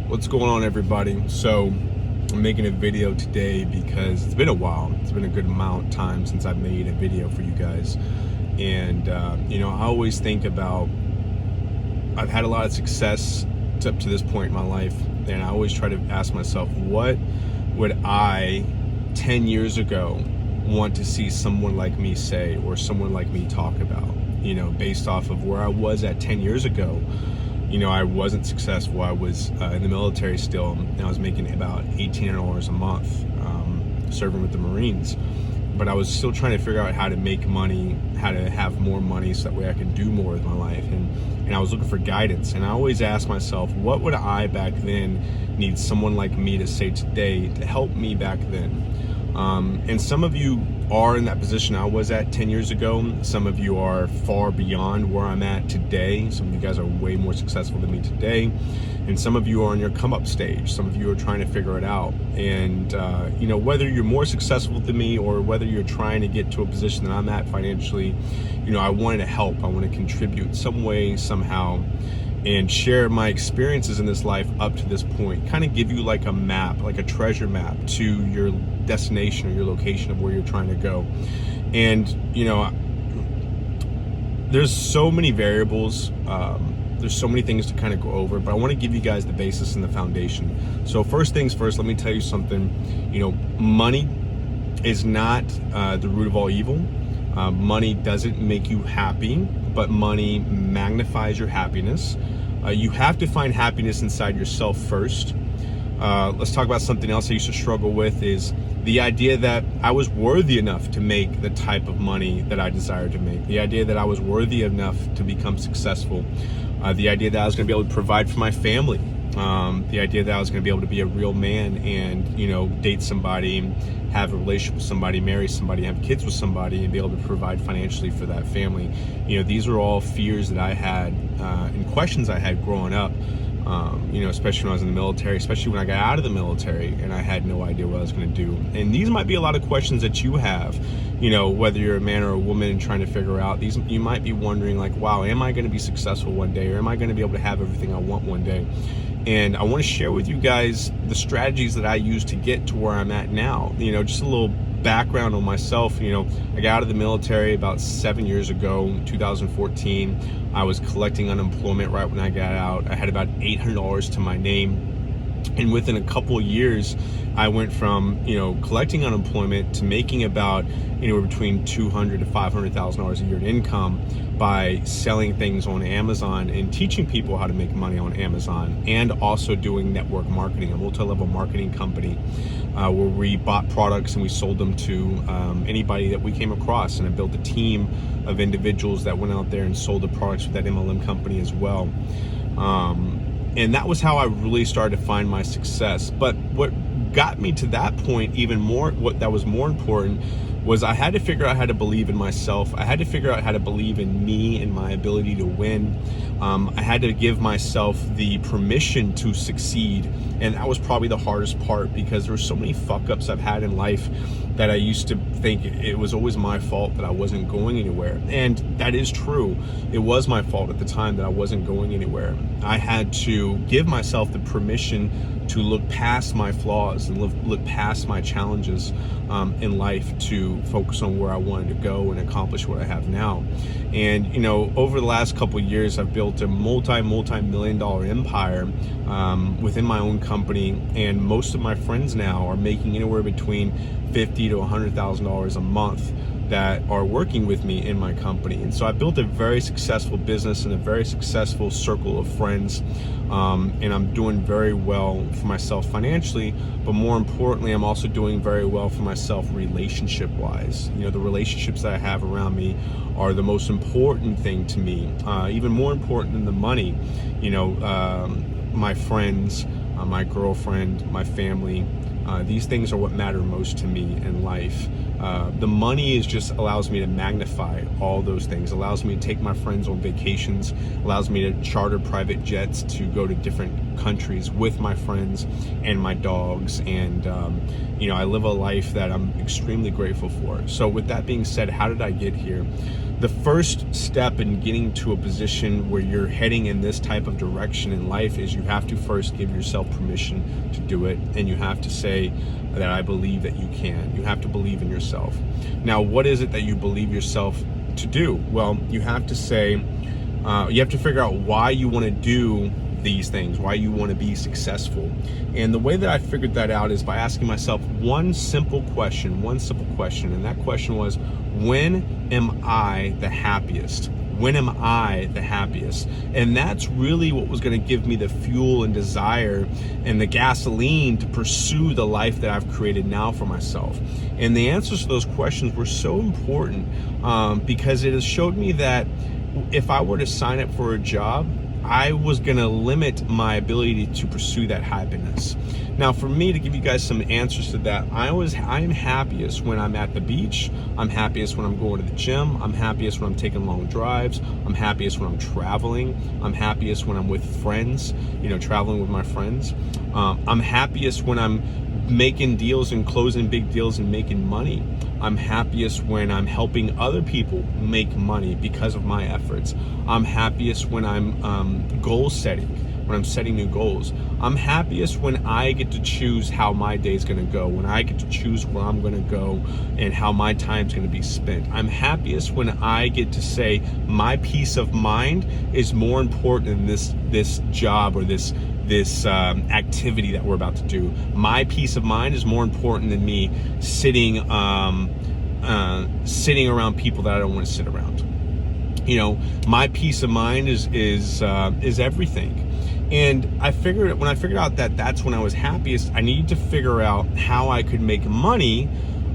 What's going on, everybody? So I'm making a video today because it's been a while. It's been a good amount of time since I've made a video for you guys. And I always think about, I've had a lot of success up to this point in my life, and I always try to ask myself, what would I 10 years ago want to see someone like me say, or someone like me talk about, based off of where I was at 10 years ago. I wasn't successful. I was in the military still, and I was making about $1,800 a month serving with the Marines. But I was still trying to figure out how to make money, how to have more money so that way I could do more with my life. And I was looking for guidance. And I always asked myself, what would I back then need someone like me to say today to help me back then? And some of you are in that position I was at 10 years ago. Some of you are far beyond where I'm at today. Some of you guys are way more successful than me today. And some of you are on your come up stage. Some of you are trying to figure it out. And, whether you're more successful than me or whether you're trying to get to a position that I'm at financially, I wanted to help. I want to contribute some way, somehow, and share my experiences in this life up to this point. Kind of give you like a map, like a treasure map to your destination or your location of where you're trying to go. And, there's so many variables. There's so many things to kind of go over, but I want to give you guys the basis and the foundation. So first things first, let me tell you something. Money is not the root of all evil. Money doesn't make you happy, but money magnifies your happiness. You have to find happiness inside yourself first. Let's talk about something else I used to struggle with, is the idea that I was worthy enough to make the type of money that I desired to make. The idea that I was worthy enough to become successful. The idea that I was going to be able to provide for my family. The idea that I was going to be able to be a real man and, date somebody, have a relationship with somebody, marry somebody, have kids with somebody, and be able to provide financially for that family. These are all fears that I had and questions I had growing up, especially when I was in the military, especially when I got out of the military and I had no idea what I was going to do. And these might be a lot of questions that you have, whether you're a man or a woman and trying to figure out these. You might be wondering like, wow, am I going to be successful one day, or am I going to be able to have everything I want one day? And I want to share with you guys the strategies that I use to get to where I'm at now. Just a little background on myself. I got out of the military about 7 years ago, 2014. I was collecting unemployment right when I got out. I had about $800 to my name. And within a couple of years, I went from, collecting unemployment to making about anywhere between $200,000 to $500,000 a year in income by selling things on Amazon and teaching people how to make money on Amazon, and also doing network marketing, a multi-level marketing company where we bought products and we sold them to anybody that we came across. And I built a team of individuals that went out there and sold the products with that MLM company as well. And that was how I really started to find my success. But what got me to that point even more, what that was more important, was I had to figure out how to believe in myself. I had to figure out how to believe in me and my ability to win. I had to give myself the permission to succeed. And that was probably the hardest part, because there were so many fuck ups I've had in life that I used to think it was always my fault that I wasn't going anywhere. And that is true. It was my fault at the time that I wasn't going anywhere. I had to give myself the permission to look past my flaws and look past my challenges in life to focus on where I wanted to go and accomplish what I have now. And, over the last couple of years, I've built a multi-million-dollar empire within my own company. And most of my friends now are making anywhere between $50,000 to $100,000 a month that are working with me in my company. And so I built a very successful business and a very successful circle of friends. And I'm doing very well for myself financially, but more importantly, I'm also doing very well for myself relationship wise. The relationships that I have around me are the most important thing to me, even more important than the money. My friends, my girlfriend, my family, these things are what matter most to me in life. The money just allows me to magnify all those things, allows me to take my friends on vacations, allows me to charter private jets to go to different countries with my friends and my dogs. And, I live a life that I'm extremely grateful for. So with that being said, how did I get here? the first step in getting to a position where you're heading in this type of direction in life is you have to first give yourself permission to do it, and you have to say that I believe that you can. You have to believe in yourself. Now, what is it that you believe yourself to do? Well, you have to say, you have to figure out why you want to do these things, why you want to be successful. And the way that I figured that out is by asking myself one simple question, and that question was, when am I the happiest? When am I the happiest? And that's really what was going to give me the fuel and desire and the gasoline to pursue the life that I've created now for myself. And the answers to those questions were so important because it has showed me that if I were to sign up for a job, I was going to limit my ability to pursue that happiness. Now, for me, to give you guys some answers to that, I am happiest when I'm at the beach. I'm happiest when I'm going to the gym. I'm happiest when I'm taking long drives. I'm happiest when I'm traveling. I'm happiest when I'm with friends, traveling with my friends. I'm happiest when I'm making deals and closing big deals and making money. I'm happiest when I'm helping other people make money because of my efforts. I'm happiest when I'm goal setting, when I'm setting new goals. I'm happiest when I get to choose how my day's gonna go, when I get to choose where I'm gonna go and how my time's gonna be spent. I'm happiest when I get to say my peace of mind is more important than this job or this activity that we're about to do. My peace of mind is more important than me sitting around people that I don't want to sit around. My peace of mind is everything. And when I figured out that that's when I was happiest, I needed to figure out how I could make money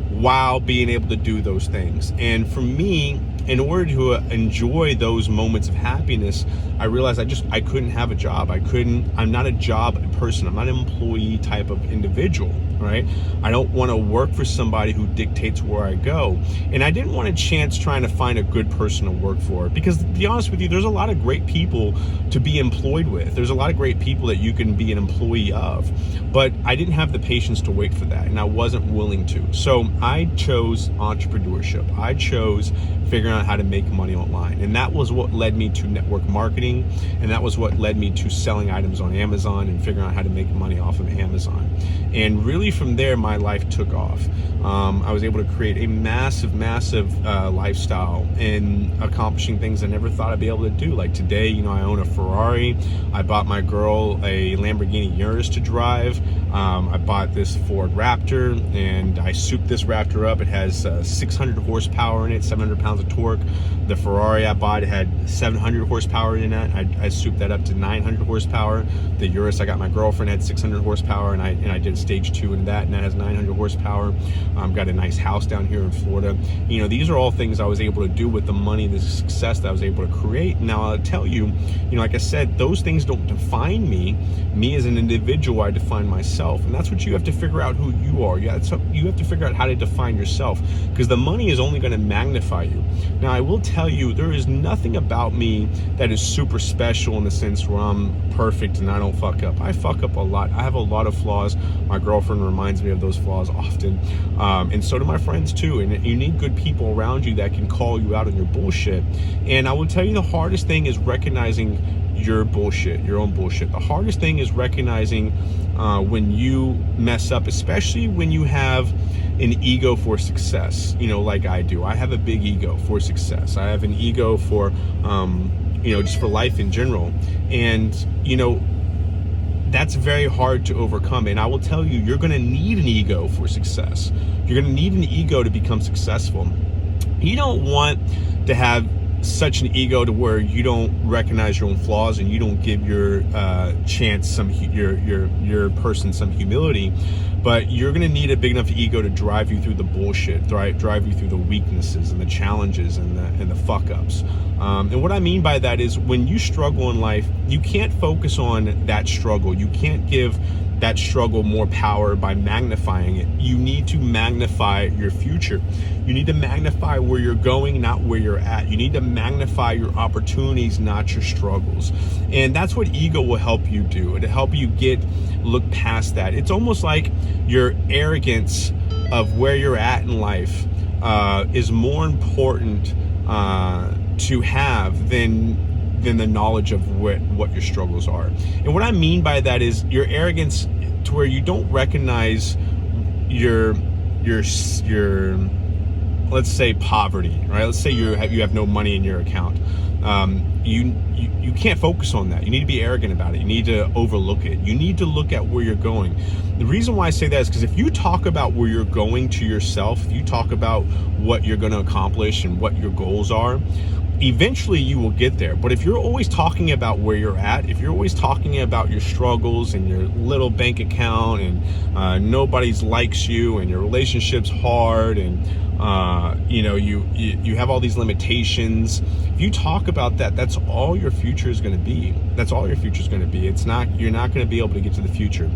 while being able to do those things. And for me, in order to enjoy those moments of happiness, I realized I couldn't have a job. I'm not a job person. I'm not an employee type of individual, right? I don't want to work for somebody who dictates where I go. And I didn't want a chance trying to find a good person to work for, because to be honest with you, there's a lot of great people to be employed with. There's a lot of great people that you can be an employee of, but I didn't have the patience to wait for that, and I wasn't willing to. So I chose entrepreneurship. I chose figuring out how to make money online. And that was what led me to network marketing. And that was what led me to selling items on Amazon and figuring out how to make money off of Amazon. And really from there, my life took off. I was able to create a massive lifestyle and accomplishing things I never thought I'd be able to do. Like today, I own a Ferrari. I bought my girl a Lamborghini Urus to drive. I bought this Ford Raptor, and I souped this Raptor up. It has 600 horsepower in it, 700 pounds of torque. The Ferrari I bought had 700 horsepower in it. I souped that up to 900 horsepower. The Urus I got my girlfriend had 600 horsepower, and I did stage 2 in that, and that has 900 horsepower. Got a nice house down here in Florida. These are all things I was able to do with the money, the success that I was able to create. Now I'll tell you, like I said, those things don't define me. Me as an individual, I define myself, and that's what you have to figure out, who you are. You have to figure out how to define yourself, because the money is only going to magnify you. Now I will tell you, there is nothing about me that is super special in the sense where I'm perfect and I don't fuck up. I fuck up a lot. I have a lot of flaws. My girlfriend reminds me of those flaws often, and so do my friends too. And you need good people around you that can call you out on your bullshit. And I will tell you, the hardest thing is recognizing your bullshit, your own bullshit. The hardest thing is recognizing when you mess up, especially when you have an ego for success, like I do. I have a big ego for success. I have an ego for, just for life in general. And, that's very hard to overcome. And I will tell you, you're going to need an ego for success. You're going to need an ego to become successful. You don't want to have such an ego to where you don't recognize your own flaws and you don't give your your person some humility, but you're going to need a big enough ego to drive you through the bullshit, right? Drive you through the weaknesses and the challenges and the fuck ups. And what I mean by that is, when you struggle in life, you can't focus on that struggle. You can't give that struggle more power by magnifying it. You need to magnify your future. You need to magnify where you're going, not where you're at. You need to magnify your opportunities, not your struggles. And that's what ego will help you do. It'll help you look past that. It's almost like your arrogance of where you're at in life is more important to have than the knowledge of what your struggles are. And what I mean by that is your arrogance to where you don't recognize your let's say poverty, right? Let's say you have no money in your account. You can't focus on that. You need to be arrogant about it. You need to overlook it. You need to look at where you're going. The reason why I say that is because if you talk about where you're going to yourself, if you talk about what you're going to accomplish and what your goals are, eventually you will get there. But if you're always talking about where you're at, if you're always talking about your struggles and your little bank account and nobody's likes you and your relationship's hard and you have all these limitations, if you talk about that, that's all your future is going to be. That's all your future is going to be. You're not going to be able to get to the future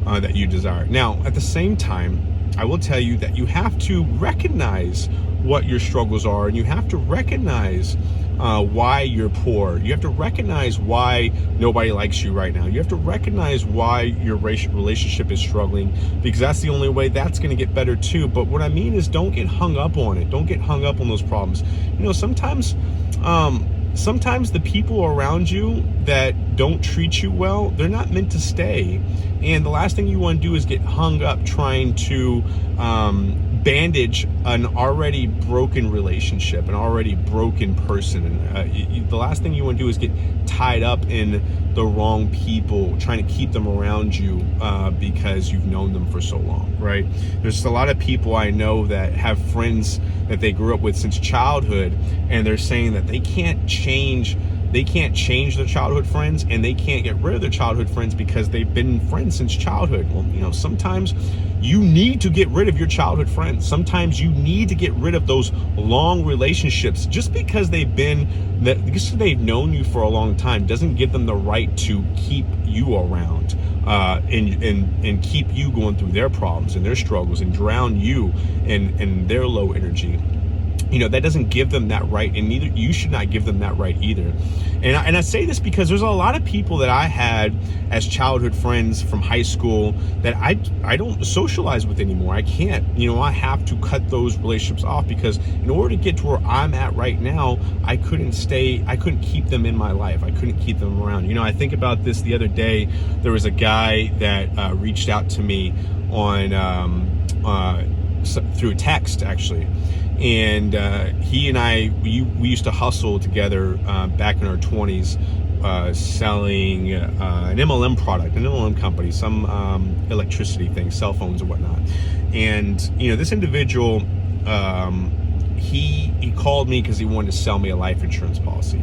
that you desire. Now, at the same time, I will tell you that you have to recognize what your struggles are, and you have to recognize why you're poor. You have to recognize why nobody likes you right now. You have to recognize why your relationship is struggling, because that's the only way that's going to get better too. But what I mean is, don't get hung up on it. Don't get hung up on those problems. Sometimes the people around you that don't treat you well, they're not meant to stay. And the last thing you want to do is get hung up trying to bandage an already broken relationship, an already broken person. The last thing you want to do is get tied up in the wrong people, trying to keep them around you because you've known them for so long, right? There's a lot of people I know that have friends that they grew up with since childhood, and they're saying that they can't change their childhood friends, and they can't get rid of their childhood friends because they've been friends since childhood. Well, sometimes you need to get rid of your childhood friends. Sometimes you need to get rid of those long relationships. Just because they've known you for a long time doesn't give them the right to keep you around and keep you going through their problems and their struggles and drown you in their low energy. That doesn't give them that right, and neither you should not give them that right either. And I say this because there's a lot of people that I had as childhood friends from high school that I don't socialize with anymore. I can't. I have to cut those relationships off, because in order to get to where I'm at right now, I couldn't keep them in my life. I couldn't keep them around. I think about this the other day. There was a guy that reached out to me through text, actually. And he and we used to hustle together back in our 20s, selling an MLM product, an MLM company, some electricity things, cell phones and whatnot. And this individual, he called me because he wanted to sell me a life insurance policy.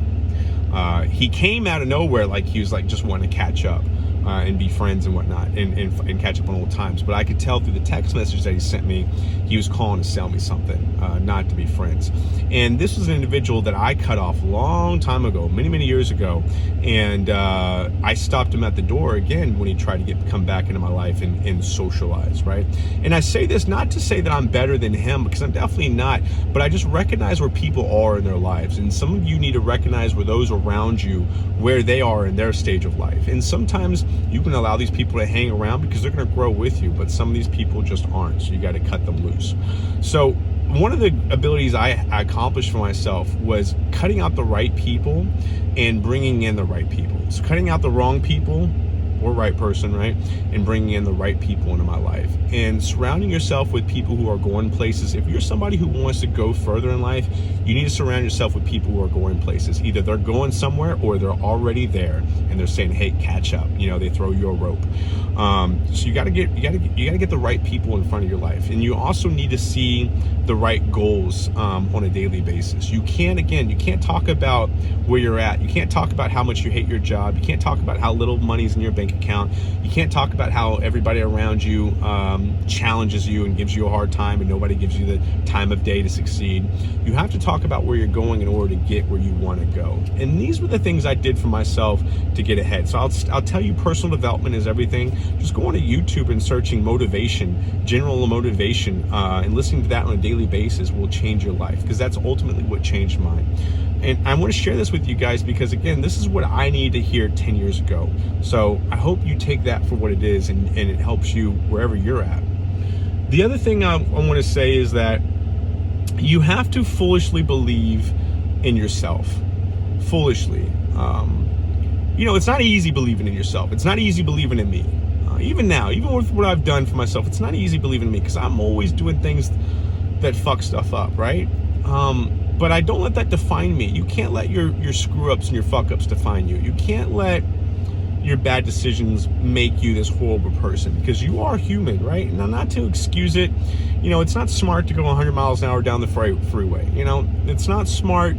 He came out of nowhere, like he was just wanting to catch up. And be friends and whatnot, and catch up on old times. But I could tell through the text message that he sent me, he was calling to sell me something, not to be friends. And this was an individual that I cut off a long time ago, many years ago. And I stopped him at the door again when he tried to come back into my life and socialize, right? And I say this not to say that I'm better than him, because I'm definitely not, but I just recognize where people are in their lives. And some of you need to recognize where those around you, where they are in their stage of life. And sometimes you can allow these people to hang around because they're going to grow with you, but some of these people just aren't, so you got to cut them loose. So one of the abilities I accomplished for myself was cutting out the right people and bringing in the right people. So cutting out the wrong people, or right person, right? And bringing in the right people into my life, and surrounding yourself with people who are going places. If you're somebody who wants to go further in life, you need to surround yourself with people who are going places. Either they're going somewhere or they're already there and they're saying, hey, catch up. They throw you a rope. So you got to get the right people in front of your life. And you also need to see the right goals on a daily basis. You can't talk about where you're at. You can't talk about how much you hate your job. You can't talk about how little money's in your bank account. You can't talk about how everybody around you challenges you and gives you a hard time, and nobody gives you the time of day to succeed. You have to talk about where you're going in order to get where you want to go. And these were the things I did for myself to get ahead. So I'll tell you, personal development is everything. Just going to YouTube and searching motivation, general motivation, and listening to that on a daily basis will change your life, because that's ultimately what changed mine. And I want to share this with you guys because, again, this is what I needed to hear 10 years ago. So I hope you take that for what it is, and it helps you wherever you're at. The other thing I want to say is that you have to foolishly believe in yourself. Foolishly. It's not easy believing in yourself. It's not easy believing in me. Even now, even with what I've done for myself, it's not easy believing in me, because I'm always doing things that fuck stuff up, right? But I don't let that define me. You can't let your screw ups and your fuck ups define you. You can't let your bad decisions make you this horrible person, because you are human, right? Now, not to excuse it, it's not smart to go 100 miles an hour down the freeway. It's not smart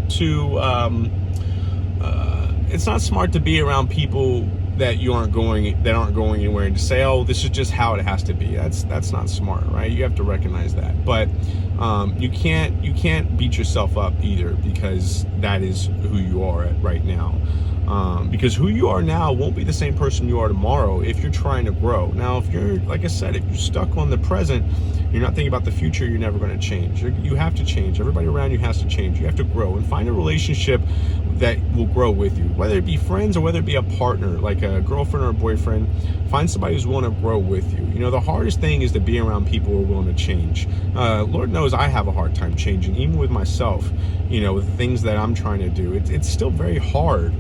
to be around people that aren't going anywhere, and to say, oh, this is just how it has to be. That's not smart, right? You have to recognize that. But you can't beat yourself up either, because that is who you are right now. Because who you are now won't be the same person you are tomorrow if you're trying to grow. Now, if you're, like I said, if you're stuck on the present, you're not thinking about the future, you're never going to change. You have to change. Everybody around you has to change. You have to grow and find a relationship that will grow with you, whether it be friends or whether it be a partner, like a girlfriend or a boyfriend. Find somebody who's willing to grow with you. The hardest thing is to be around people who are willing to change. Lord knows I have a hard time changing, even with myself, with the things that I'm trying to do. It's still very hard.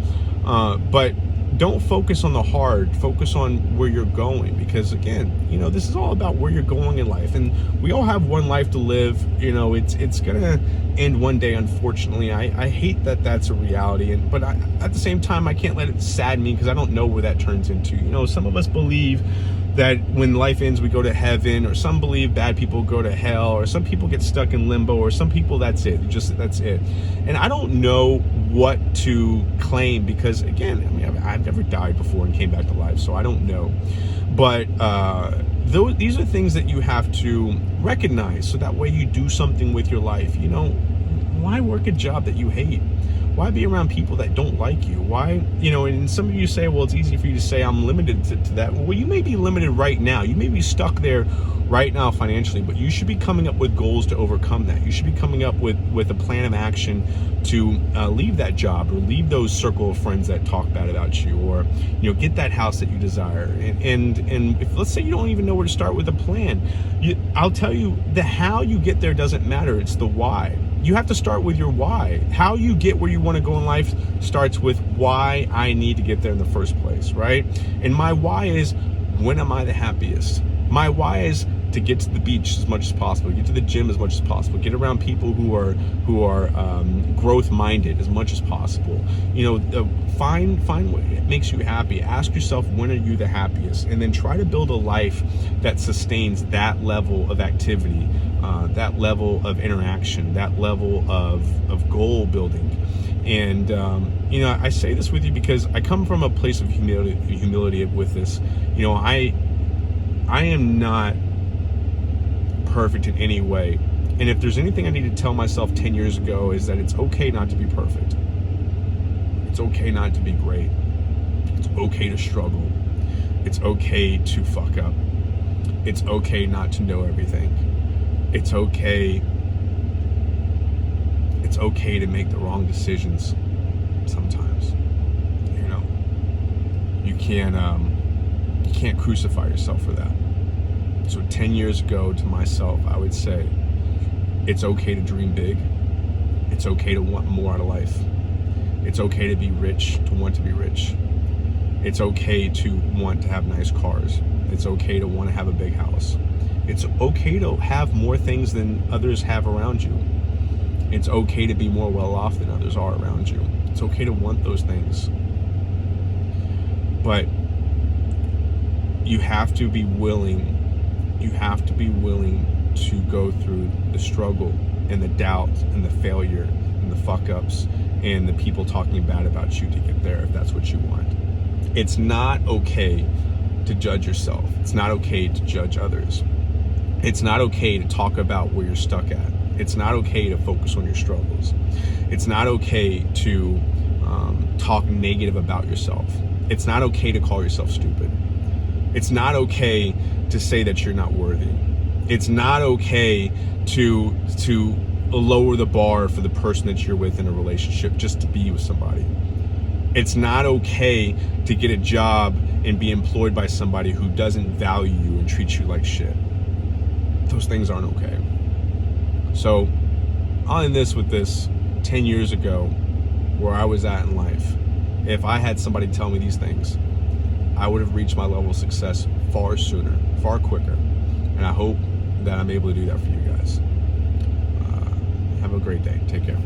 But don't focus on the hard, focus on where you're going, because again, this is all about where you're going in life, and we all have one life to live. It's gonna end one day, unfortunately. I hate that that's a reality, but at the same time, I can't let it sadden me, because I don't know where that turns into. Some of us believe that when life ends, we go to heaven, or some believe bad people go to hell, or some people get stuck in limbo, or some people, that's it. That's it. And I don't know what to claim, because again, I've never died before and came back to life, so I don't know. But these are things that you have to recognize, so that way you do something with your life. Why work a job that you hate? Why be around people that don't like you? Why, and some of you say, well, it's easy for you to say I'm limited to that. Well, you may be limited right now. You may be stuck there right now financially, but you should be coming up with goals to overcome that. You should be coming up with a plan of action to leave that job, or leave those circle of friends that talk bad about you, or get that house that you desire. And if, let's say, you don't even know where to start with a plan, I'll tell you, the how you get there doesn't matter. It's the why. You have to start with your why. How you get where you want to go in life starts with why I need to get there in the first place, right? And my why is, when am I the happiest? My why is to get to the beach as much as possible, get to the gym as much as possible, get around people who are growth minded as much as possible. Find what makes you happy. Ask yourself, when are you the happiest? And then try to build a life that sustains that level of activity, that level of interaction, that level of goal building. And I say this with you because I come from a place of humility with this. I am not perfect in any way, and if there's anything I need to tell myself 10 years ago, is that it's okay not to be perfect. It's okay not to be great. It's okay to struggle. It's okay to fuck up. It's okay not to know everything. It's okay to make the wrong decisions sometimes. You can't crucify yourself for that. So 10 years ago, to myself, I would say, it's okay to dream big. It's okay to want more out of life. It's okay to be rich, to want to be rich. It's okay to want to have nice cars. It's okay to want to have a big house. It's okay to have more things than others have around you. It's okay to be more well off than others are around you. It's okay to want those things. But you have to be willing to go through the struggle and the doubt and the failure and the fuck ups and the people talking bad about you to get there, if that's what you want. It's not okay to judge yourself. It's not okay to judge others. It's not okay to talk about where you're stuck at. It's not okay to focus on your struggles. It's not okay to talk negative about yourself. It's not okay to call yourself stupid. It's not okay to say that you're not worthy. It's not okay to lower the bar for the person that you're with in a relationship just to be with somebody. It's not okay to get a job and be employed by somebody who doesn't value you and treats you like shit. Those things aren't okay. So I'll end this with this. 10 years ago, where I was at in life, if I had somebody tell me these things, I would have reached my level of success far sooner, far quicker. And I hope that I'm able to do that for you guys. Have a great day. Take care.